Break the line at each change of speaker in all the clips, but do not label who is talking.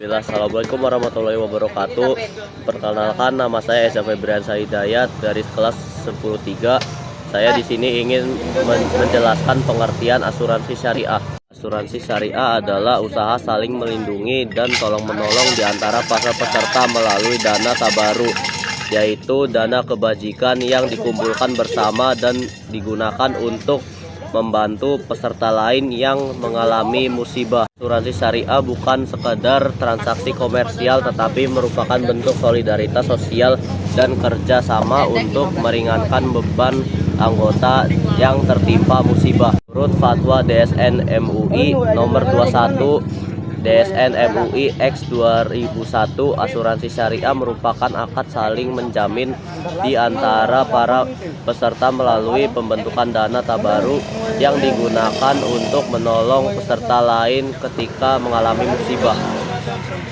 Assalamualaikum warahmatullahi wabarakatuh. Perkenalkan, nama saya Eza Febrian Hidayat dari kelas 10-3. Saya di sini ingin menjelaskan pengertian asuransi syariah. Asuransi syariah adalah usaha saling melindungi dan tolong-menolong di antara para peserta melalui dana tabaruk, yaitu dana kebajikan yang dikumpulkan bersama dan digunakan untuk membantu peserta lain yang mengalami musibah. Asuransi syariah bukan sekedar transaksi komersial, tetapi merupakan bentuk solidaritas sosial dan kerjasama untuk meringankan beban anggota yang tertimpa musibah. Menurut Fatwa DSN MUI nomor 21 DSN MUI X 2001, asuransi syariah merupakan akad saling menjamin di antara para peserta melalui pembentukan dana tabaruk yang digunakan untuk menolong peserta lain ketika mengalami musibah.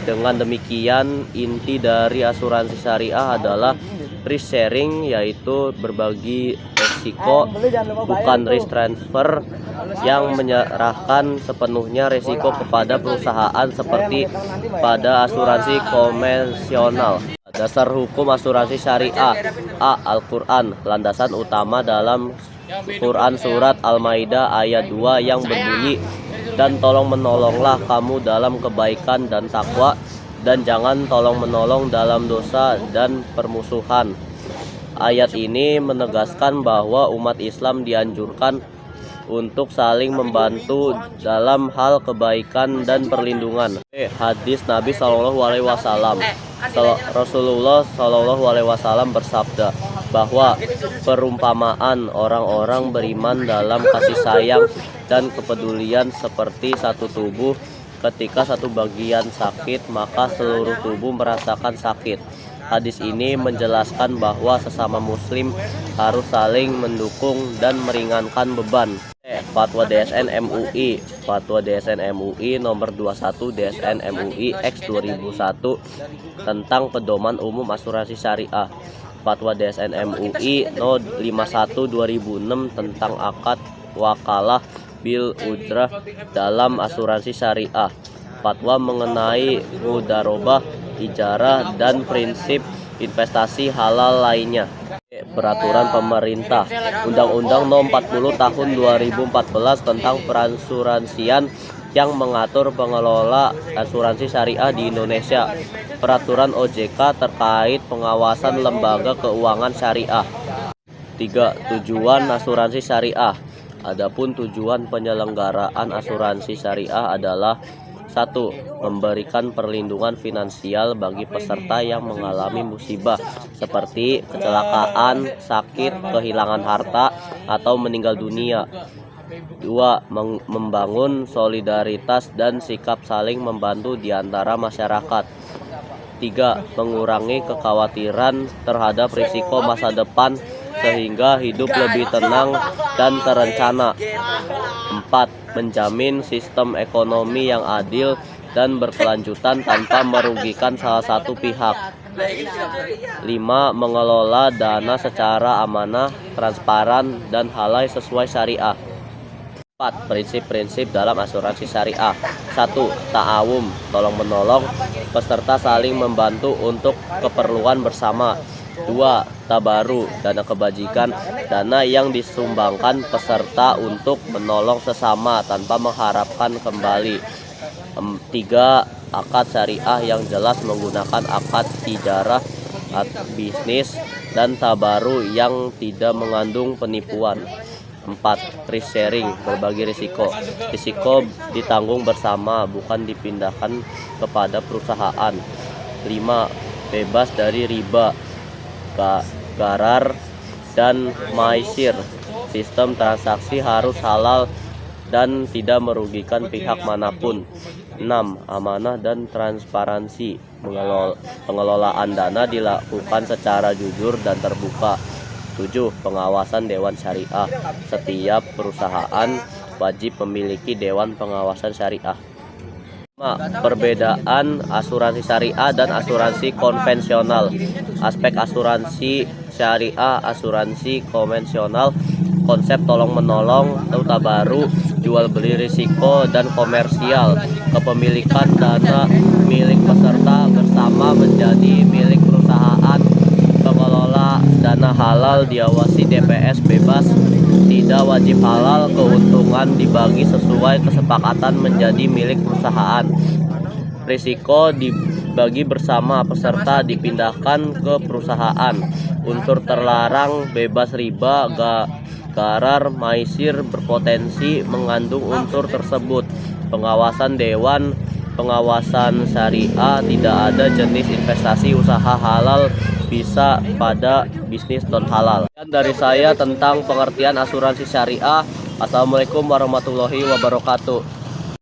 Dengan demikian, inti dari asuransi syariah adalah risk sharing, yaitu berbagi risiko, bukan risk transfer yang menyerahkan sepenuhnya risiko kepada perusahaan seperti pada asuransi konvensional. Dasar hukum asuransi syariah. A. Al-Quran. Landasan utama dalam Quran surat Al-Maidah ayat 2 yang berbunyi, "Dan tolong menolonglah kamu dalam kebaikan dan takwa, dan jangan tolong menolong dalam dosa dan permusuhan." Ayat ini menegaskan bahwa umat Islam dianjurkan untuk saling membantu dalam hal kebaikan dan perlindungan. Hadis Nabi SAW. Rasulullah SAW bersabda bahwa perumpamaan orang-orang beriman dalam kasih sayang dan kepedulian seperti satu tubuh. Ketika satu bagian sakit, maka seluruh tubuh merasakan sakit. Hadis ini menjelaskan bahwa sesama muslim harus saling mendukung dan meringankan beban. Fatwa DSN MUI. Fatwa DSN MUI nomor 21 DSN MUI X 2001 tentang pedoman umum asuransi syariah. Fatwa DSN MUI No 51 2006 tentang akad wakalah bil ujrah dalam asuransi syariah. Fatwa mengenai mudarobah, ijarah, dan prinsip investasi halal lainnya. Peraturan pemerintah. Undang-Undang No 40 Tahun 2014 tentang perasuransian yang mengatur pengelola asuransi syariah di Indonesia. Peraturan OJK terkait pengawasan lembaga keuangan syariah. 3. Tujuan asuransi syariah. Adapun tujuan penyelenggaraan asuransi syariah adalah: 1. Memberikan perlindungan finansial bagi peserta yang mengalami musibah seperti kecelakaan, sakit, kehilangan harta, atau meninggal dunia. 2. Membangun solidaritas dan sikap saling membantu di antara masyarakat. 3. Mengurangi kekhawatiran terhadap risiko masa depan sehingga hidup lebih tenang dan terencana. 4. Menjamin sistem ekonomi yang adil dan berkelanjutan tanpa merugikan salah satu pihak. 5. Mengelola dana secara amanah, transparan, dan halal sesuai syariah. 4. Prinsip-prinsip dalam asuransi syariah. 1. Ta'awun, tolong menolong, peserta saling membantu untuk keperluan bersama. 2. Tabaru, dana kebajikan, dana yang disumbangkan peserta untuk menolong sesama tanpa mengharapkan kembali. 3. Akad syariah yang jelas menggunakan akad tijarah, bisnis, dan tabaru yang tidak mengandung penipuan. 4. Risk sharing, berbagi risiko. Risiko ditanggung bersama, bukan dipindahkan kepada perusahaan. 5. Bebas dari riba, garar, dan maisir. Sistem transaksi harus halal dan tidak merugikan pihak manapun. 6. Amanah dan transparansi, pengelolaan dana dilakukan secara jujur dan terbuka. 7. Pengawasan Dewan Syariah, setiap perusahaan wajib memiliki Dewan Pengawasan Syariah. Perbedaan asuransi syariah dan asuransi konvensional. Aspek asuransi syariah, asuransi konvensional. konsep tolong menolong atau tabaru, jual beli risiko dan komersial. Kepemilikan dana milik peserta bersama menjadi milik perusahaan. Pengelola dana halal diawasi DPS bebas, tidak wajib halal, keuntungan dibagi sesuai kesepakatan menjadi milik perusahaan. Risiko dibagi bersama, peserta dipindahkan ke perusahaan. Unsur terlarang bebas riba, garar, maisir berpotensi mengandung unsur tersebut. Pengawasan Dewan Pengawasan Syariah, tidak ada jenis investasi usaha halal bisa pada bisnis non halal. Dan dari saya tentang pengertian asuransi syariah. Assalamualaikum warahmatullahi wabarakatuh.